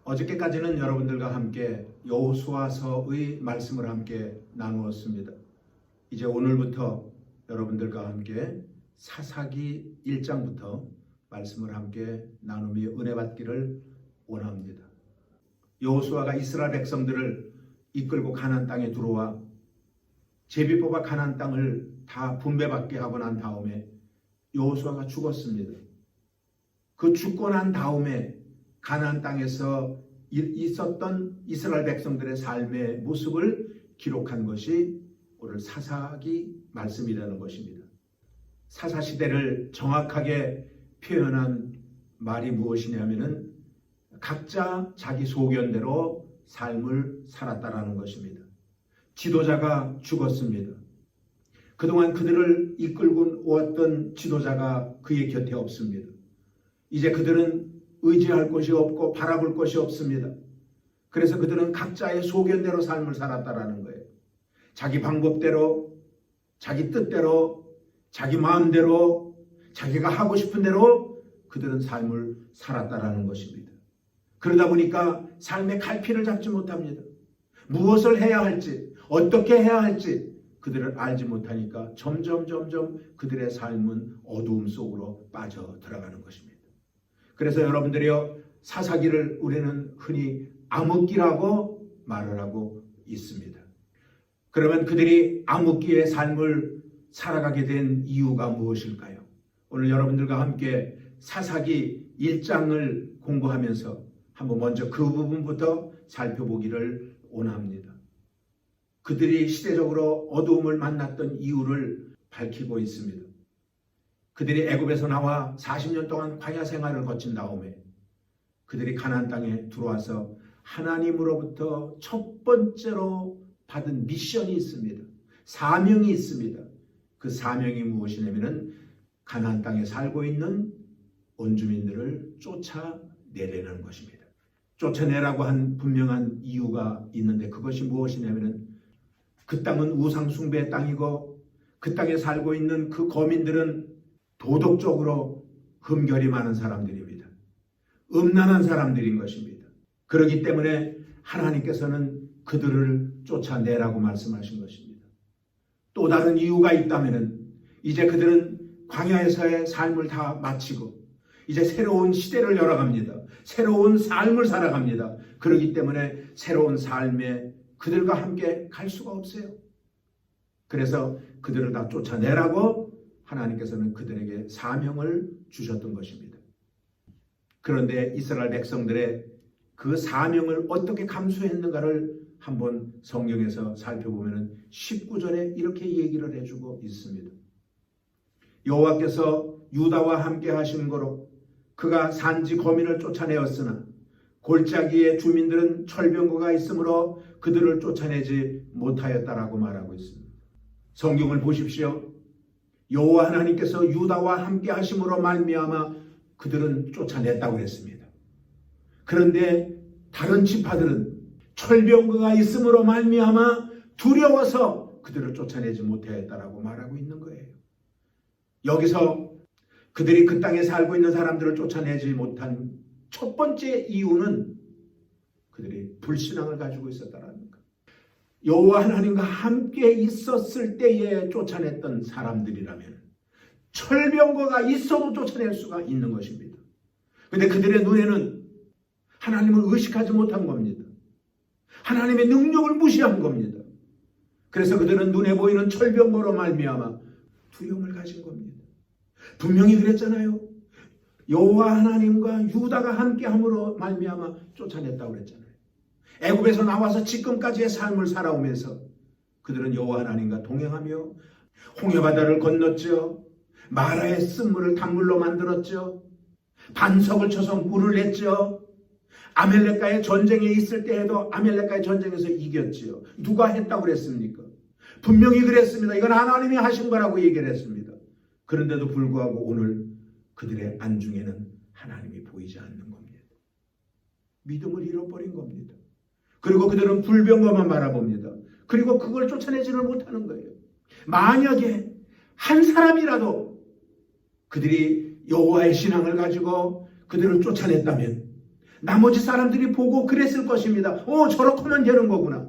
어저께까지는 여러분들과 함께 여호수아서의 말씀을 함께 나누었습니다. 이제 오늘부터 여러분들과 함께 사사기 1장부터 말씀을 함께 나누며 은혜 받기를 원합니다. 여호수아가 이스라엘 백성들을 이끌고 가나안 땅에 들어와 제비 뽑아 가나안 땅을 다 분배받게 하고 난 다음에 여호수아가 죽었습니다. 그 죽고 난 다음에 가나안 땅에서 있었던 이스라엘 백성들의 삶의 모습을 기록한 것이 오늘 사사기 말씀이라는 것입니다. 사사 시대를 정확하게 표현한 말이 무엇이냐면은 각자 자기 소견대로 삶을 살았다라는 것입니다. 지도자가 죽었습니다. 그동안 그들을 이끌고 왔던 지도자가 그의 곁에 없습니다. 이제 그들은 의지할 곳이 없고 바라볼 것이 없습니다. 그래서 그들은 각자의 소견대로 삶을 살았다라는 거예요. 자기 방법대로, 자기 뜻대로, 자기 마음대로, 자기가 하고 싶은 대로 그들은 삶을 살았다라는 것입니다. 그러다 보니까 삶의 갈피를 잡지 못합니다. 무엇을 해야 할지, 어떻게 해야 할지 그들을 알지 못하니까 점점 그들의 삶은 어두움 속으로 빠져 들어가는 것입니다. 그래서 여러분들이요, 사사기를 우리는 흔히 암흑기라고 말을 하고 있습니다. 그러면 그들이 암흑기의 삶을 살아가게 된 이유가 무엇일까요? 오늘 여러분들과 함께 사사기 1장을 공부하면서 한번 먼저 그 부분부터 살펴보기를 원합니다. 그들이 시대적으로 어두움을 만났던 이유를 밝히고 있습니다. 그들이 애굽에서 나와 40년 동안 광야 생활을 거친 다음에 그들이 가나안 땅에 들어와서 하나님으로부터 첫 번째로 받은 미션이 있습니다. 사명이 있습니다. 그 사명이 무엇이냐면은 가나안 땅에 살고 있는 원주민들을 쫓아내려는 것입니다. 쫓아내라고 한 분명한 이유가 있는데 그것이 무엇이냐면은 그 땅은 우상 숭배의 땅이고 그 땅에 살고 있는 그 거민들은 도덕적으로 흠결이 많은 사람들입니다. 음란한 사람들인 것입니다. 그렇기 때문에 하나님께서는 그들을 쫓아내라고 말씀하신 것입니다. 또 다른 이유가 있다면 이제 그들은 광야에서의 삶을 다 마치고 이제 새로운 시대를 열어갑니다. 새로운 삶을 살아갑니다. 그렇기 때문에 새로운 삶에 그들과 함께 갈 수가 없어요. 그래서 그들을 다 쫓아내라고 하나님께서는 그들에게 사명을 주셨던 것입니다. 그런데 이스라엘 백성들의 그 사명을 어떻게 감수했는가를 한번 성경에서 살펴보면 19절에 이렇게 얘기를 해주고 있습니다. 여호와께서 유다와 함께 하신 거로 그가 산지 거민을 쫓아내었으나 골짜기의 주민들은 철병거가 있으므로 그들을 쫓아내지 못하였다라고 말하고 있습니다. 성경을 보십시오. 여호와 하나님께서 유다와 함께 하심으로 말미암아 그들은 쫓아냈다고 했습니다. 그런데 다른 지파들은 철병거가 있음으로 말미암아 두려워서 그들을 쫓아내지 못하였다라고 말하고 있는 거예요. 여기서 그들이 그 땅에 살고 있는 사람들을 쫓아내지 못한 첫 번째 이유는 그들이 불신앙을 가지고 있었다라는 거예요. 여호와 하나님과 함께 있었을 때에 쫓아냈던 사람들이라면 철병거가 있어도 쫓아낼 수가 있는 것입니다. 그런데 그들의 눈에는 하나님을 의식하지 못한 겁니다. 하나님의 능력을 무시한 겁니다. 그래서 그들은 눈에 보이는 철병거로 말미암아 두려움을 가진 겁니다. 분명히 그랬잖아요. 여호와 하나님과 유다가 함께함으로 말미암아 쫓아냈다고 그랬잖아요. 애굽에서 나와서 지금까지의 삶을 살아오면서 그들은 여호와 하나님과 동행하며 홍해바다를 건넜죠. 마라의 쓴물을 단물로 만들었죠. 반석을 쳐서 물을 냈죠. 아멜렉과의 전쟁에 있을 때에도 아멜렉과의 전쟁에서 이겼지요. 누가 했다고 그랬습니까? 분명히 그랬습니다. 이건 하나님이 하신 거라고 얘기를 했습니다. 그런데도 불구하고 오늘 그들의 안중에는 하나님이 보이지 않는 겁니다. 믿음을 잃어버린 겁니다. 그리고 그들은 불병거만 바라봅니다. 그리고 그걸 쫓아내지를 못하는 거예요. 만약에 한 사람이라도 그들이 여호와의 신앙을 가지고 그들을 쫓아냈다면, 나머지 사람들이 보고 그랬을 것입니다. 저렇게 하면 되는 거구나.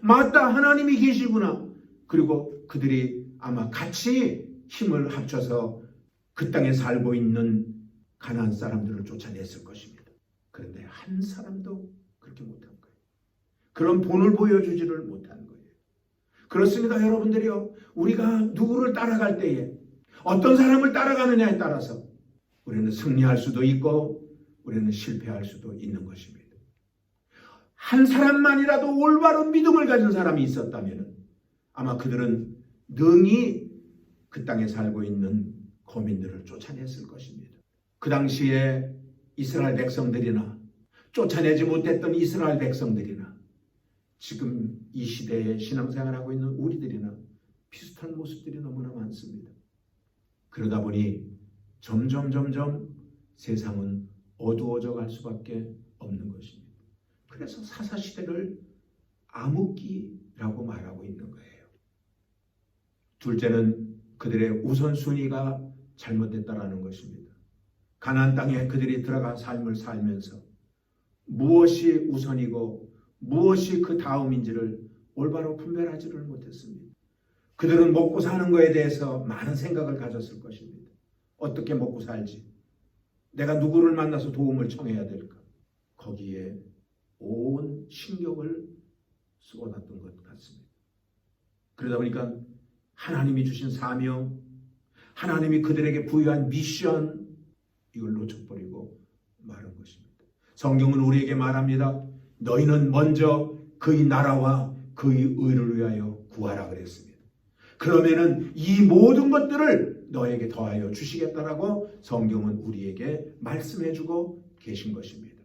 맞다, 하나님이 계시구나. 그리고 그들이 아마 같이 힘을 합쳐서 그 땅에 살고 있는 가나안 사람들을 쫓아냈을 것입니다. 그런데 한 사람도 그렇게 못한 거예요. 그런 본을 보여주지를 못한 거예요. 그렇습니다, 여러분들이요. 우리가 누구를 따라갈 때에 어떤 사람을 따라가느냐에 따라서 우리는 승리할 수도 있고 우리는 실패할 수도 있는 것입니다. 한 사람만이라도 올바른 믿음을 가진 사람이 있었다면 아마 그들은 능히 그 땅에 살고 있는 거민들을 쫓아냈을 것입니다. 그 당시에 이스라엘 백성들이나 쫓아내지 못했던 이스라엘 백성들이나 지금 이 시대에 신앙생활하고 있는 우리들이나 비슷한 모습들이 너무나 많습니다. 그러다 보니 점점 세상은 어두워져 갈 수밖에 없는 것입니다. 그래서 사사시대를 암흑기라고 말하고 있는 거예요. 둘째는 그들의 우선순위가 잘못됐다라는 것입니다. 가나안 땅에 그들이 들어가 삶을 살면서 무엇이 우선이고 무엇이 그 다음인지를 올바로 분별하지를 못했습니다. 그들은 먹고 사는 것에 대해서 많은 생각을 가졌을 것입니다. 어떻게 먹고 살지? 내가 누구를 만나서 도움을 청해야 될까? 거기에 온 신경을 쏟았던 것 같습니다. 그러다 보니까 하나님이 주신 사명, 하나님이 그들에게 부여한 미션, 이걸 놓쳐버리고 마른 것입니다. 성경은 우리에게 말합니다. 너희는 먼저 그의 나라와 그의 의를 위하여 구하라 그랬습니다. 그러면은 이 모든 것들을 너에게 더하여 주시겠다라고 성경은 우리에게 말씀해주고 계신 것입니다.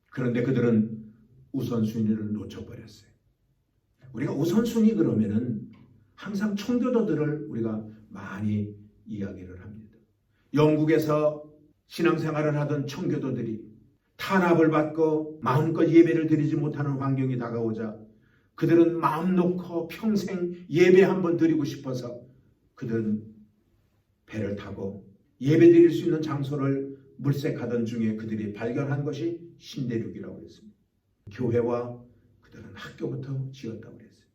그런데 그들은 우선순위를 놓쳐버렸어요. 우리가 우선순위 그러면은 항상 청교도들을 우리가 많이 이야기를 합니다. 영국에서 신앙생활을 하던 청교도들이 탄압을 받고 마음껏 예배를 드리지 못하는 환경이 다가오자 그들은 마음 놓고 평생 예배 한번 드리고 싶어서 그들은 배를 타고 예배 드릴 수 있는 장소를 물색하던 중에 그들이 발견한 것이 신대륙이라고 했습니다. 교회와 그들은 학교부터 지었다고 했어요.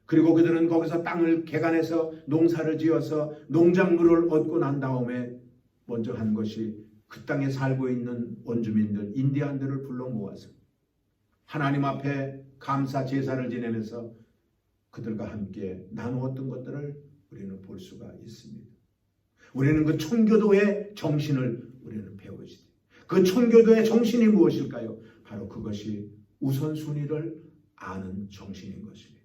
그리고 그들은 거기서 땅을 개간해서 농사를 지어서 농작물을 얻고 난 다음에 먼저 한 것이 그 땅에 살고 있는 원주민들, 인디안들을 불러 모아서 하나님 앞에 감사 제사를 지내면서 그들과 함께 나누었던 것들을 우리는 볼 수가 있습니다. 우리는 그 청교도의 정신을 우리는 배우지. 그 청교도의 정신이 무엇일까요? 바로 그것이 우선순위를 아는 정신인 것입니다.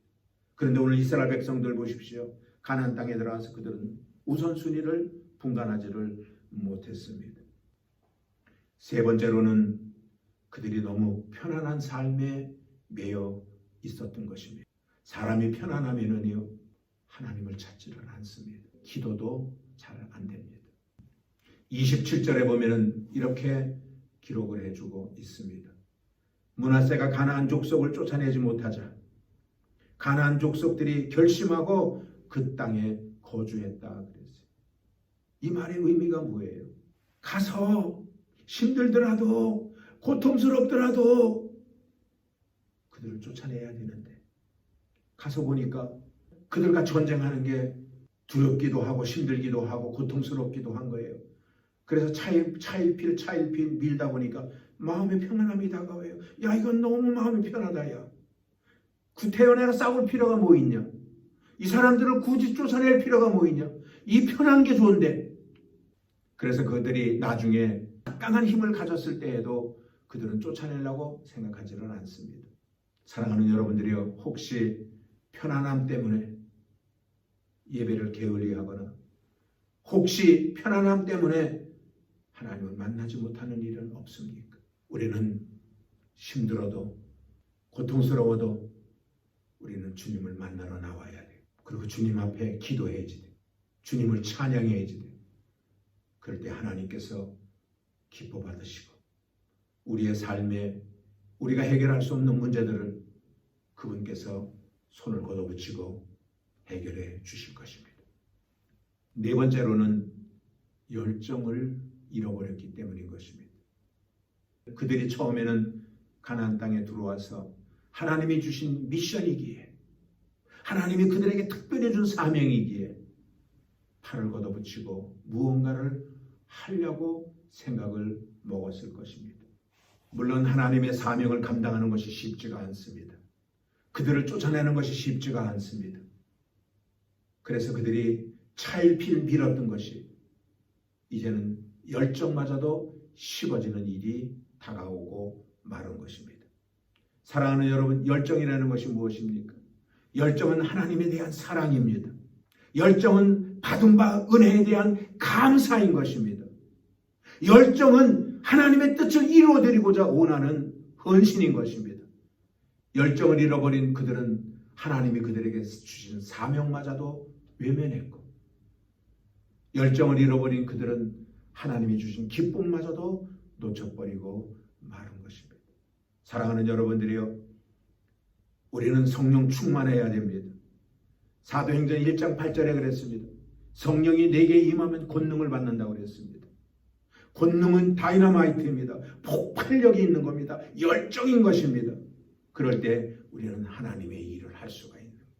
그런데 오늘 이스라엘 백성들 보십시오. 가나안 땅에 들어가서 그들은 우선순위를 분간하지를 못했습니다. 세 번째로는 그들이 너무 편안한 삶에 매여 있었던 것입니다. 사람이 편안하면은요 하나님을 찾지를 않습니다. 기도도 잘 안 됩니다. 27절에 보면은 이렇게 기록을 해주고 있습니다. 므낫세가 가나안 족속을 쫓아내지 못하자 가나안 족속들이 결심하고 그 땅에 거주했다 그랬어요. 이 말의 의미가 뭐예요? 가서 힘들더라도 고통스럽더라도 그들을 쫓아내야 되는데 가서 보니까 그들과 전쟁하는 게 두렵기도 하고 힘들기도 하고 고통스럽기도 한 거예요. 그래서 차일필 밀다 보니까 마음의 편안함이 다가와요. 야, 이건 너무 마음이 편하다. 야, 구태여내가 싸울 필요가 뭐 있냐? 이 사람들을 굳이 쫓아낼 필요가 뭐 있냐? 이 편한 게 좋은데. 그래서 그들이 나중에 강한 힘을 가졌을 때에도 그들은 쫓아내려고 생각하지는 않습니다. 사랑하는 여러분들이요, 혹시 편안함 때문에 예배를 게을리하거나 혹시 편안함 때문에 하나님을 만나지 못하는 일은 없습니까? 우리는 힘들어도 고통스러워도 우리는 주님을 만나러 나와야 돼요. 그리고 주님 앞에 기도해야지 돼요. 주님을 찬양해야지 돼요. 그럴 때 하나님께서 기뻐 받으시고 우리의 삶에 우리가 해결할 수 없는 문제들을 그분께서 손을 걷어붙이고 해결해 주실 것입니다. 네 번째로는 열정을 잃어버렸기 때문인 것입니다. 그들이 처음에는 가나안 땅에 들어와서 하나님이 주신 미션이기에, 하나님이 그들에게 특별히 준 사명이기에 팔을 걷어붙이고 무언가를 하려고 생각을 먹었을 것입니다. 물론 하나님의 사명을 감당하는 것이 쉽지가 않습니다. 그들을 쫓아내는 것이 쉽지가 않습니다. 그래서 그들이 차일피일 밀었던 것이 이제는 열정마저도 식어지는 일이 다가오고 마른 것입니다. 사랑하는 여러분, 열정이라는 것이 무엇입니까? 열정은 하나님에 대한 사랑입니다. 열정은 받은 바 은혜에 대한 감사인 것입니다. 열정은 하나님의 뜻을 이루어드리고자 원하는 헌신인 것입니다. 열정을 잃어버린 그들은 하나님이 그들에게 주신 사명마저도 외면했고, 열정을 잃어버린 그들은 하나님이 주신 기쁨마저도 놓쳐버리고 마른 것입니다. 사랑하는 여러분들이요, 우리는 성령 충만해야 됩니다. 사도행전 1장 8절에 그랬습니다. 성령이 내게 임하면 권능을 받는다고 그랬습니다. 권능은 다이너마이트입니다. 폭발력이 있는 겁니다. 열정인 것입니다. 그럴 때 우리는 하나님의 일을 할 수가 있는 거예요.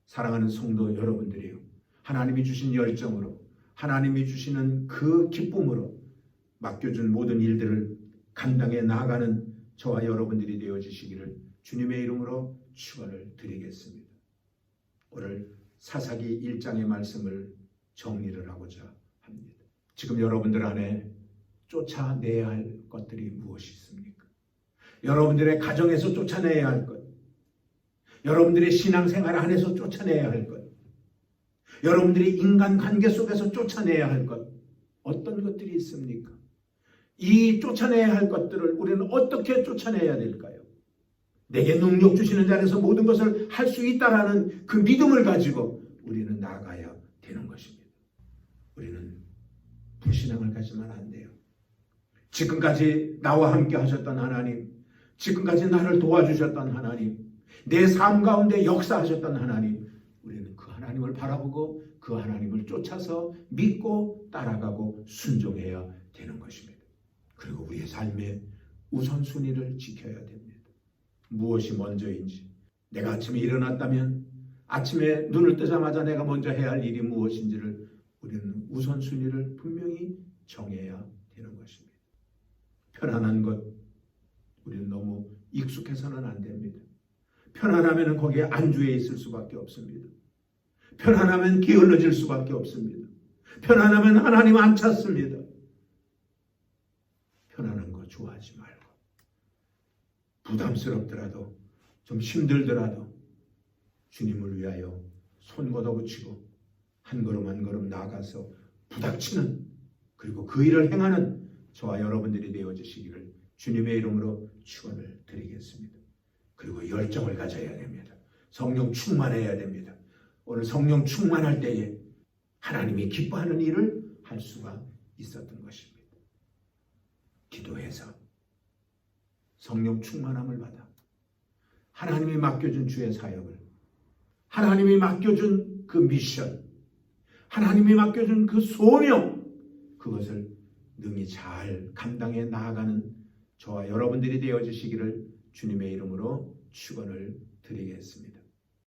사랑하는 성도 여러분들이요, 하나님이 주신 열정으로, 하나님이 주시는 그 기쁨으로 맡겨준 모든 일들을 감당해 나아가는 저와 여러분들이 되어주시기를 주님의 이름으로 축원을 드리겠습니다. 오늘 사사기 1장의 말씀을 정리를 하고자 합니다. 지금 여러분들 안에 쫓아내야 할 것들이 무엇이 있습니까? 여러분들의 가정에서 쫓아내야 할 것, 여러분들의 신앙생활 안에서 쫓아내야 할 것, 여러분들이 인간관계 속에서 쫓아내야 할 것, 어떤 것들이 있습니까? 이 쫓아내야 할 것들을 우리는 어떻게 쫓아내야 될까요? 내게 능력 주시는 자리에서 모든 것을 할 수 있다라는 그 믿음을 가지고 우리는 나아가야 되는 것입니다. 우리는 불신앙을 가지면 안 돼요. 지금까지 나와 함께 하셨던 하나님, 지금까지 나를 도와주셨던 하나님, 내 삶 가운데 역사하셨던 하나님, 우리는 그 하나님을 바라보고 그 하나님을 쫓아서 믿고 따라가고 순종해야 되는 것입니다. 그리고 우리의 삶의 우선순위를 지켜야 됩니다. 무엇이 먼저인지, 내가 아침에 일어났다면 아침에 눈을 뜨자마자 내가 먼저 해야 할 일이 무엇인지를 우리는 우선순위를 분명히 정해야 되는 것입니다. 편안한 것, 우리는 너무 익숙해서는 안 됩니다. 편안하면 거기에 안주해 있을 수밖에 없습니다. 편안하면 게을러질 수밖에 없습니다. 편안하면 하나님 안 찾습니다. 편안한 거 좋아하지 말고, 부담스럽더라도 좀 힘들더라도 주님을 위하여 손 걷어붙이고 한 걸음 한 걸음 나아가서 부닥치는, 그리고 그 일을 행하는 저와 여러분들이 되어주시기를 주님의 이름으로 축원을 드리겠습니다. 그리고 열정을 가져야 됩니다. 성령 충만해야 됩니다. 오늘 성령 충만할 때에 하나님이 기뻐하는 일을 할 수가 있었던 것입니다. 기도해서 성령 충만함을 받아 하나님이 맡겨준 주의 사역을, 하나님이 맡겨준 그 미션, 하나님이 맡겨준 그 소명, 그것을 능히 잘 감당해 나아가는 저와 여러분들이 되어주시기를 주님의 이름으로 축원을 드리겠습니다.